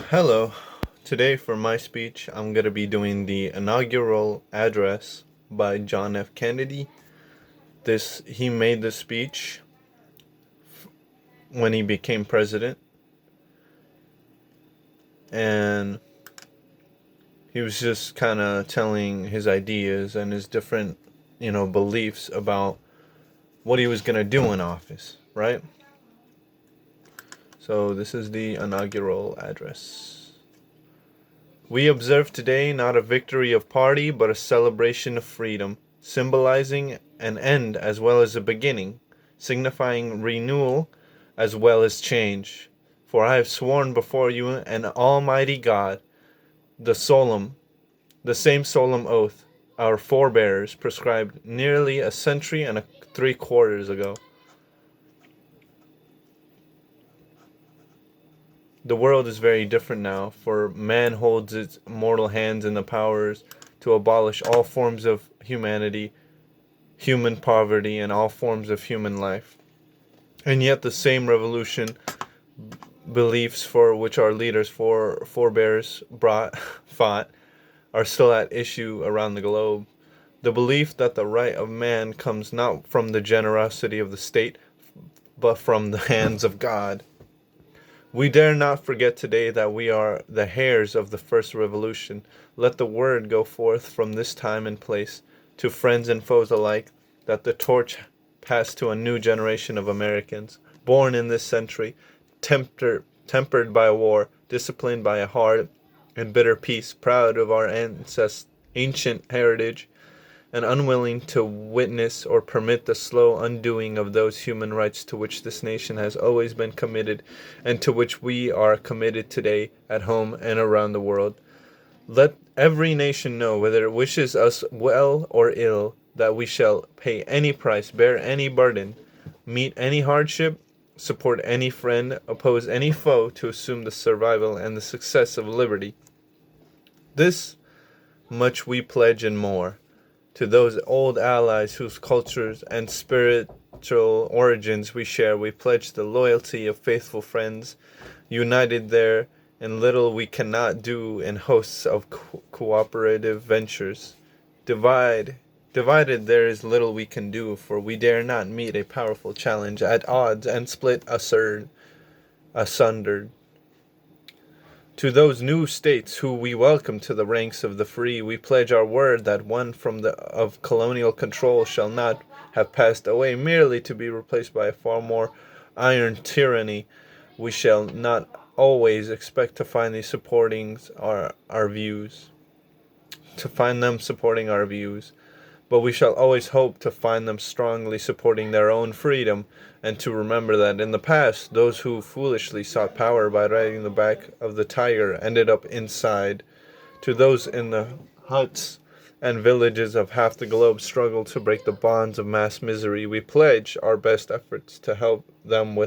Hello. Today, for my speech, I'm going to be doing the inaugural address by John F. Kennedy. He made the speech when he became president, and he was just kind of telling his ideas and his different, beliefs about what he was going to do in office, right? So, this is the inaugural address. We observe today not a victory of party, but a celebration of freedom, symbolizing an end as well as a beginning, signifying renewal as well as change. For I have sworn before you an almighty God, the solemn, the same solemn oath our forebears prescribed nearly a century and 3/4 ago. The world is very different now, for man holds its mortal hands in the powers to abolish all forms of humanity, human poverty, and all forms of human life. And yet the same revolution beliefs for which our leaders forebears fought are still at issue around the globe. The belief that the right of man comes not from the generosity of the state, but from the hands of God. We dare not forget today that we are the heirs of the first revolution. Let the word go forth from this time and place to friends and foes alike, that the torch pass to a new generation of Americans, born in this century, tempered by war, disciplined by a hard and bitter peace, proud of our ancient heritage, and unwilling to witness or permit the slow undoing of those human rights to which this nation has always been committed and to which we are committed today at home and around the world. Let every nation know, whether it wishes us well or ill, that we shall pay any price, bear any burden, meet any hardship, support any friend, oppose any foe to assume the survival and the success of liberty. This much we pledge and more. To those old allies whose cultures and spiritual origins we share, we pledge the loyalty of faithful friends, united there in little we cannot do in hosts of cooperative ventures. Divided there is little we can do, for we dare not meet a powerful challenge at odds and split asunder. To those new states who we welcome to the ranks of the free, we pledge our word that one of colonial control shall not have passed away merely to be replaced by a far more iron tyranny. We shall not always expect to find these supporting our views, but we shall always hope to find them strongly supporting their own freedom, and to remember that in the past, those who foolishly sought power by riding the back of the tiger ended up inside. To those in the huts and villages of half the globe struggle to break the bonds of mass misery, we pledge our best efforts to help them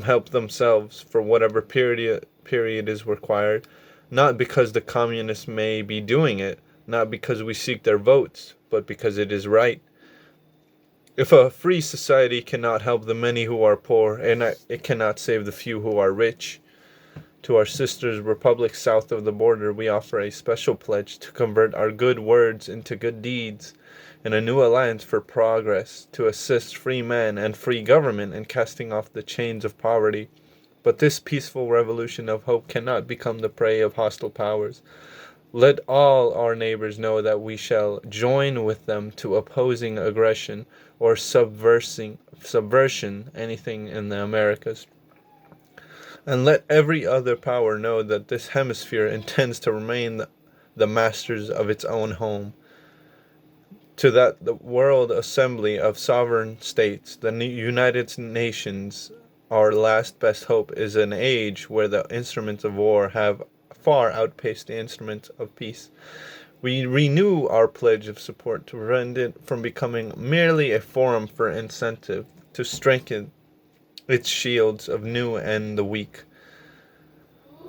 help themselves for whatever period is required, not because the communists may be doing it, not because we seek their votes, but because it is right. If a free society cannot help the many who are poor, and it cannot save the few who are rich, to our sisters republics south of the border, we offer a special pledge to convert our good words into good deeds in a new alliance for progress, to assist free men and free government in casting off the chains of poverty. But this peaceful revolution of hope cannot become the prey of hostile powers. Let all our neighbors know that we shall join with them to opposing aggression or subversion, anything in the Americas. And let every other power know that this hemisphere intends to remain the masters of its own home. To that the World Assembly of Sovereign States, the United Nations, our last best hope, is an age where the instruments of war have far outpaced the instruments of peace. We renew our pledge of support to prevent it from becoming merely a forum for incentive, to strengthen its shields of new and the weak,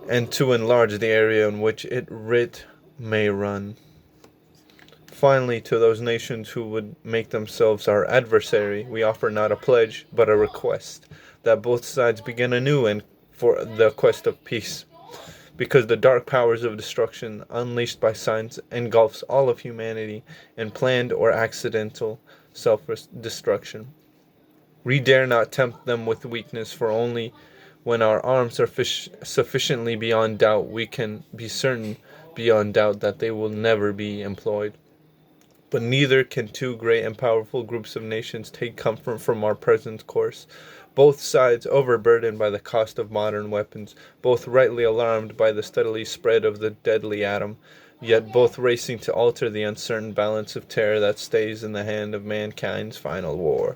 and to enlarge the area in which its writ may run. Finally, to those nations who would make themselves our adversary, we offer not a pledge, but a request, that both sides begin anew and for the quest of peace, because the dark powers of destruction unleashed by science engulfs all of humanity in planned or accidental self-destruction. We dare not tempt them with weakness, for only when our arms are sufficiently beyond doubt we can be certain beyond doubt that they will never be employed. But neither can two great and powerful groups of nations take comfort from our present course. Both sides overburdened by the cost of modern weapons, both rightly alarmed by the steadily spread of the deadly atom, yet both racing to alter the uncertain balance of terror that stays in the hand of mankind's final war.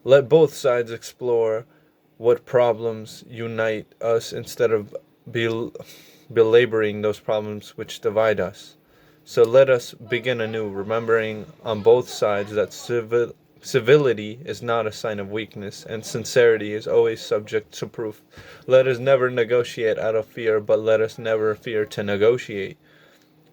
Let both sides explore what problems unite us instead of belaboring those problems which divide us. So let us begin anew, remembering on both sides that civility is not a sign of weakness, and sincerity is always subject to proof. Let us never negotiate out of fear, but let us never fear to negotiate.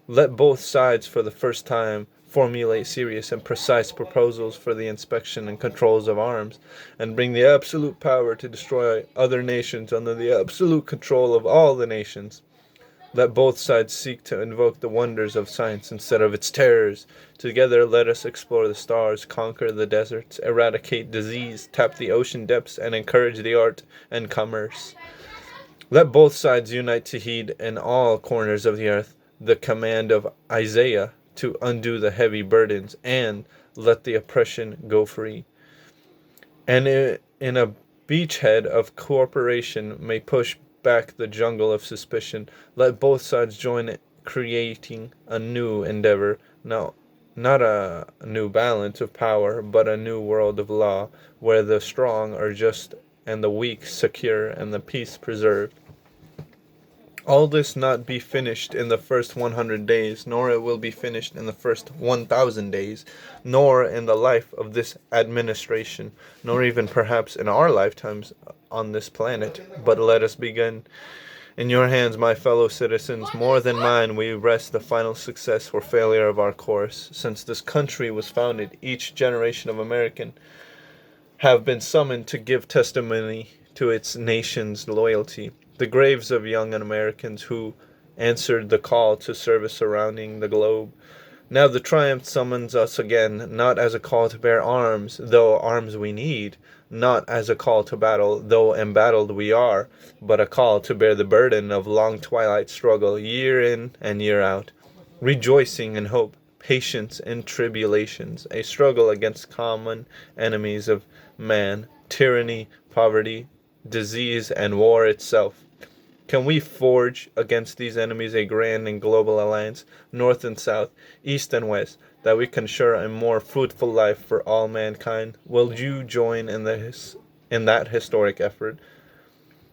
Let both sides for the first time formulate serious and precise proposals for the inspection and controls of arms, and bring the absolute power to destroy other nations under the absolute control of all the nations. Let both sides seek to invoke the wonders of science instead of its terrors. Together let us explore the stars, conquer the deserts, eradicate disease, tap the ocean depths, and encourage the art and commerce. Let both sides unite to heed in all corners of the earth the command of Isaiah to undo the heavy burdens, and let the oppression go free. And in a beachhead of cooperation may push back the jungle of suspicion. Let both sides join creating a new endeavor. No, not a new balance of power, but a new world of law, where the strong are just and the weak secure and the peace preserved. All this not be finished in the first 100 days, nor it will be finished in the first 1,000 days, nor in the life of this administration, nor even perhaps in our lifetimes on this planet. But let us begin. In your hands, my fellow citizens, more than mine, we rest the final success or failure of our course. Since this country was founded, each generation of American have been summoned to give testimony to its nation's loyalty. The graves of young Americans who answered the call to service surrounding the globe. Now the triumph summons us again, not as a call to bear arms, though arms we need, not as a call to battle, though embattled we are, but a call to bear the burden of long twilight struggle, year in and year out, rejoicing in hope, patience in tribulations, a struggle against common enemies of man, tyranny, poverty, disease, and war itself. Can we forge against these enemies a grand and global alliance, north and south, east and west, that we can ensure a more fruitful life for all mankind? Will you join in that historic effort?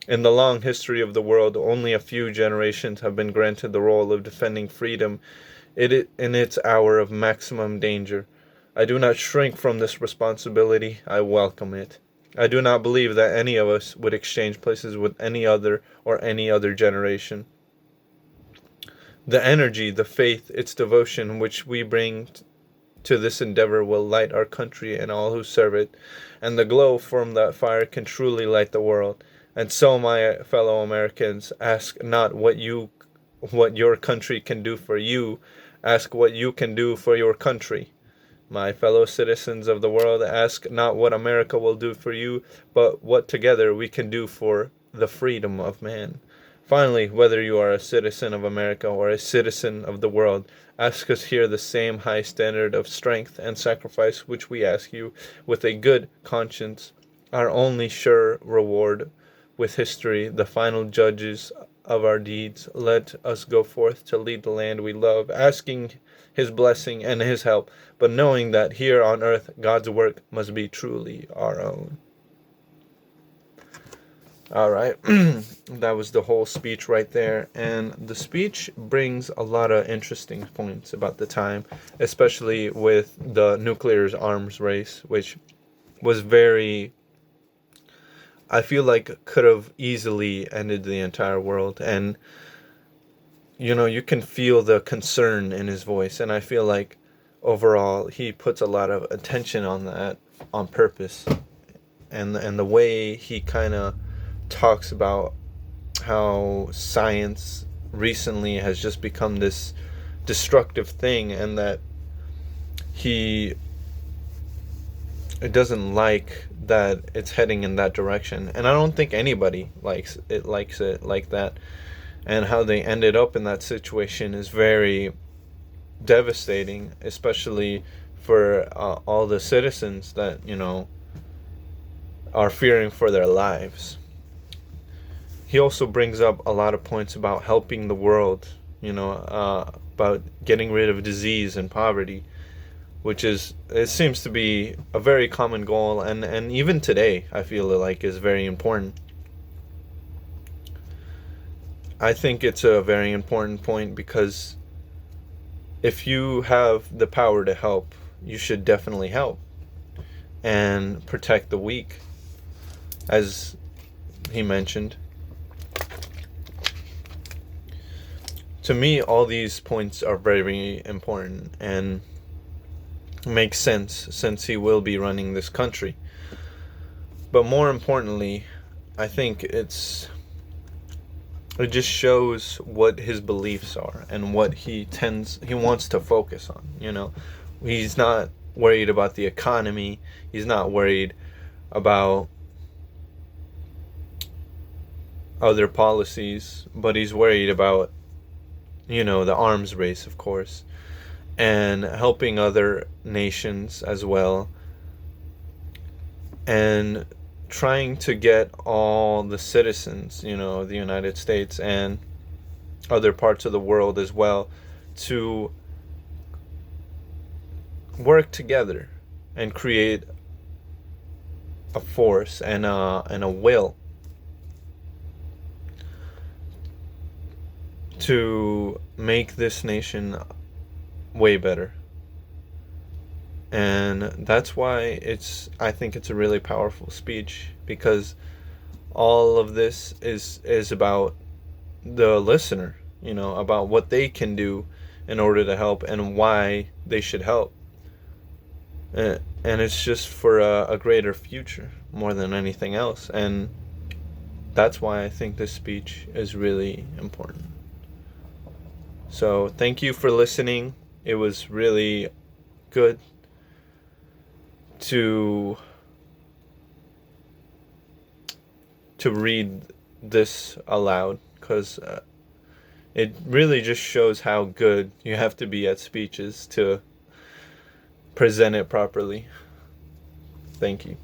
In the long history of the world, only a few generations have been granted the role of defending freedom in its hour of maximum danger. I do not shrink from this responsibility. I welcome it. I do not believe that any of us would exchange places with any other generation. The energy, the faith, its devotion which we bring to this endeavor will light our country and all who serve it, and the glow from that fire can truly light the world. And so, my fellow Americans, ask not what your country can do for you, ask what you can do for your country. My fellow citizens of the world, ask not what America will do for you, but what together we can do for the freedom of man. Finally, whether you are a citizen of America or a citizen of the world, ask us here the same high standard of strength and sacrifice which we ask you, with a good conscience, our only sure reward. With history, the final judges of our deeds, let us go forth to lead the land we love, asking his blessing and his help, but knowing that here on earth God's work must be truly our own. All right, that was the whole speech right there, and the speech brings a lot of interesting points about the time, especially with the nuclear arms race, which was I feel like could have easily ended the entire world. And you can feel the concern in his voice, and I feel like overall he puts a lot of attention on that on purpose, and the way he kind of talks about how science recently has just become this destructive thing, and that he doesn't like that it's heading in that direction. And I don't think anybody likes it like that. And how they ended up in that situation is very devastating, especially for all the citizens that, are fearing for their lives. He also brings up a lot of points about helping the world, about getting rid of disease and poverty, which it seems to be a very common goal, and even today I feel like is very important. I think it's a very important point because if you have the power to help, you should definitely help and protect the weak, as he mentioned. To me, all these points are very important and make sense since he will be running this country. But more importantly, I think it just shows what his beliefs are and what he wants to focus on. He's not worried about the economy. He's not worried about other policies, but he's worried about, the arms race, of course, and helping other nations as well, and trying to get all the citizens, of the United States and other parts of the world as well, to work together and create a force and a will to make this nation way better. And that's why I think it's a really powerful speech, because all of this is about the listener, about what they can do in order to help and why they should help. And it's just for a greater future more than anything else. And that's why I think this speech is really important. So thank you for listening. It was really good to read this aloud, because it really just shows how good you have to be at speeches to present it properly. Thank you.